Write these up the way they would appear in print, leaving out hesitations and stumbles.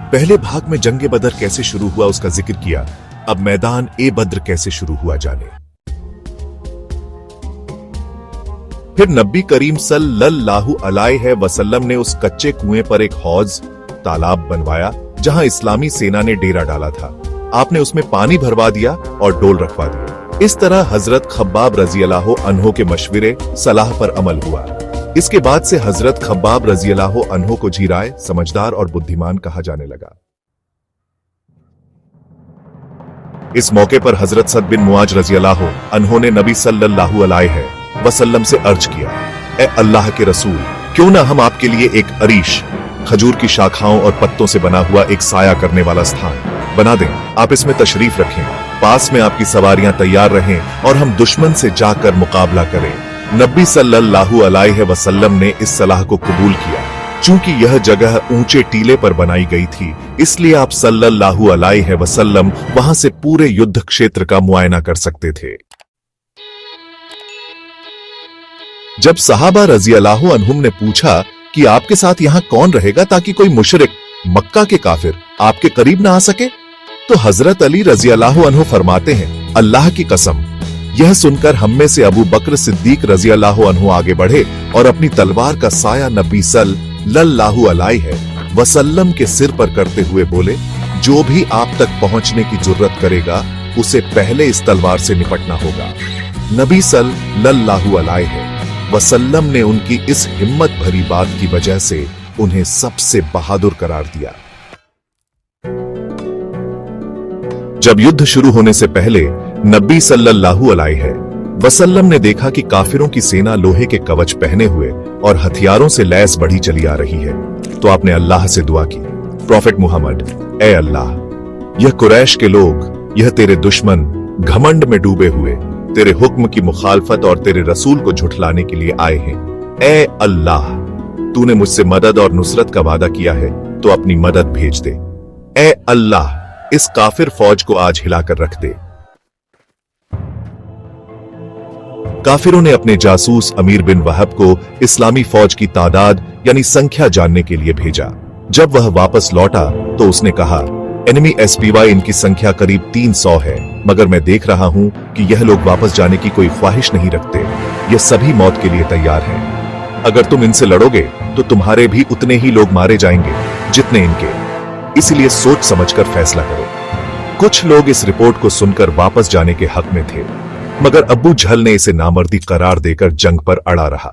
पहले भाग में जंगे बदर कैसे शुरू हुआ उसका जिक्र किया। अब मैदान ए बद्र कैसे शुरू हुआ जाने। फिर नबी करीम सल्लल्लाहु अलैहि वसल्लम ने उस कच्चे कुएं पर एक हौज तालाब बनवाया जहां इस्लामी सेना ने डेरा डाला था। आपने उसमें पानी भरवा दिया और डोल रखवा दिया। इस तरह हजरत खब्बाब रजी अल्लाह अन्हो के मशवरे सलाह पर अमल हुआ। इसके बाद से हजरत खब्बाब रजी अल्लाह अन्हो को झिराए, समझदार और बुद्धिमान कहा जाने लगा। इस मौके पर हजरत सद बिन मुआज रजी अल्लाह अन्हो ने नबी सल्लल्लाहु अलैहि वसल्लम से अर्ज किया, ए अल्लाह के रसूल, क्यों ना हम आपके लिए एक अरीश, खजूर की शाखाओं और पत्तों से बना हुआ एक साया करने वाला स्थान बना दें। आप इसमें तशरीफ रखें, पास में आपकी सवारियां तैयार रहें और हम दुश्मन से जाकर मुकाबला करें। नबी सल्लल्लाहु अलैहि वसल्लम ने इस सलाह को कबूल किया। चूंकि यह जगह ऊंचे टीले पर बनाई गई थी, इसलिए आप सल्लल्लाहु अलैहि वसल्लम वहां से पूरे युद्ध क्षेत्र का मुआयना कर सकते थे। जब सहाबा रजी अल्लाह अन्हुम ने पूछा कि आपके साथ यहां कौन रहेगा ताकि कोई मुशरिक, मक्का के काफिर आपके करीब ना आ सके, तो हजरत अली रजी अल्लाह अन्हु फरमाते हैं, अल्लाह की कसम, यह सुनकर हम में से अबू बकर सिद्दीक रजी अल्लाह अन्हु आगे बढ़े और अपनी तलवार का साया नबी सल्लल्लाहु अलैहि वसल्लम के सिर पर करते हुए बोले, जो भी आप तक पहुंचने की जुर्रत करेगा उसे पहले इस तलवार से निपटना होगा। नबी सल्लल्लाहु अलैहि वसल्लम ने उनकी इस हिम्मत भरी बात की वजह से उन्हें सबसे बहादुर करार दिया। जब युद्ध शुरू होने से पहले नबी सल्लल्लाहु अलैहि वसल्लम ने देखा कि काफिरों की सेना लोहे के कवच पहने हुए और हथियारों से लैस बढ़ी चली आ रही है, तो आपने अल्लाह से दुआ की, प्रॉफेट मुहम्मद, ए अल्लाह, यह कुरैश के लोग, यह तेरे दुश्मन घमंड में डूबे हुए तेरे हुक्म की मुखालफत और तेरे रसूल को झुठलाने के लिए आए हैं। ए अल्लाह, तूने मुझसे मदद और नुसरत का वादा किया है, तो अपनी मदद भेज दे। ए अल्लाह, इस काफिर फौज को आज हिलाकर रख दे। काफिरों ने अपने जासूस अमीर बिन वहब को इस्लामी फौज की तादाद यानी संख्या जानने के लिए भेजा। जब वह वापस लौटा तो उसने कहा, एनिमी एसपीवाई इनकी संख्या करीब 300 है, मगर मैं देख रहा हूं कि यह लोग वापस जाने की कोई ख्वाहिश नहीं रखते। ये सभी मौत के लिए तैयार हैं। अगर तुम इनसे लड़ोगे तो तुम्हारे भी उतने ही लोग मारे जाएंगे जितने इनके, इसलिए सोच समझकर फैसला करो। कुछ लोग इस रिपोर्ट को सुनकर वापस जाने के हक में थे, मगर अब्बू जहल ने इसे नामर्दी करार देकर जंग पर अड़ा रहा।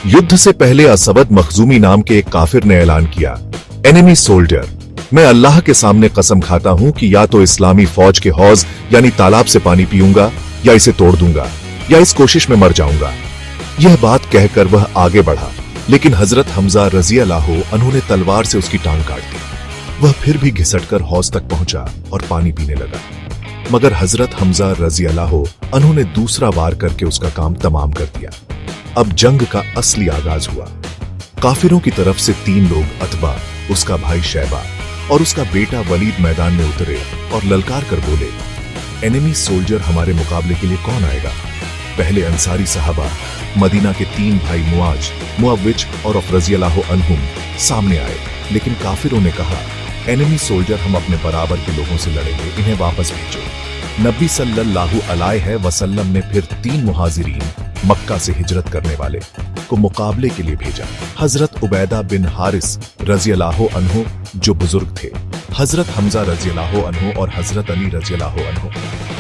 युद्ध से पहले असवद मखजूमी नाम के एक काफिर ने ऐलान किया, एनिमी सोल्जर, मैं अल्लाह के सामने कसम खाता हूं कि या तो इस्लामी फौज के हौज यानी तालाब से पानी पीऊंगा या इसे तोड़ दूंगा या इस कोशिश में मर जाऊंगा। यह बात कहकर वह आगे बढ़ा, लेकिन हजरत हमजा रजी अल्लाह अन्हु ने तलवार से उसकी टांग काट दी। वह फिर भी घिसटकर हौज तक पहुंचा और पानी पीने लगा, मगर हजरत हमजा रजी अल्लाह अन्हु ने दूसरा वार करके उसका काम तमाम कर दिया। अब जंग का असली आगाज हुआ। काफिरों की तरफ से 3 लोग, अतबा, उसका भाई शैबा और उसका बेटा वलीद मैदान में उतरे और ललकार कर बोले, एनिमी सोल्जर हमारे मुकाबले के लिए कौन आएगा? पहले अंसारी सहाबा मदीना के 3 भाई मुआज, मुअव्विज और औफ रजी अल्लाह अन्हुम सामने आए, लेकिन काफिरों ने कहा, एनिमी सोल्जर हम अपने बराबर के लोगों से लड़ेंगे, इन्हें वापस भेजो। नबी सल्लल्लाहु अलैहि वसल्लम ने फिर 3 मुहाजिरीन, मक्का से हिजरत करने वाले, को मुकाबले के लिए भेजा। हजरत उबैदा बिन हारिस रजी अल्लाह अन्हु जो बुजुर्ग थे, हजरत हमजा रजी अल्लाह अन्हु और हजरत अली रजी अल्लाह अन्हु।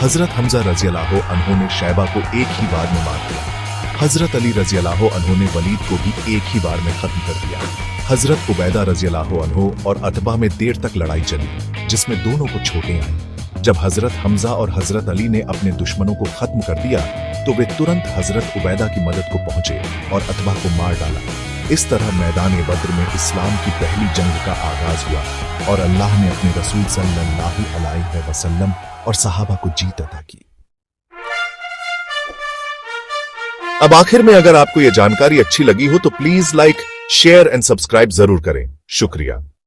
हजरत हमजा रजी अल्लाह अन्हु ने शैबा को एक ही बार में मार दिया। हजरत अली रजी अल्लाह अन्हु ने वलीद को भी एक ही बार में खत्म कर दिया। हजरत उबैदा रजी अल्लाह अन्हु और अतबा में देर तक लड़ाई चली, जिसमें दोनों को चोटें आई। जब हजरत हमजा और हजरत अली ने अपने दुश्मनों को खत्म कर दिया, तो वे तुरंत हजरत उबैदा की मदद को पहुंचे और अतबा को मार डाला। इस तरह मैदान बद्र में इस्लाम की पहली जंग का आगाज हुआ और अल्लाह ने अपने रसूल सल्लल्लाहु अलैहि वसल्लम और सहाबा को जीत अता की। अब आखिर में अगर आपको यह जानकारी अच्छी लगी हो तो please like, share and subscribe जरूर करें। शुक्रिया।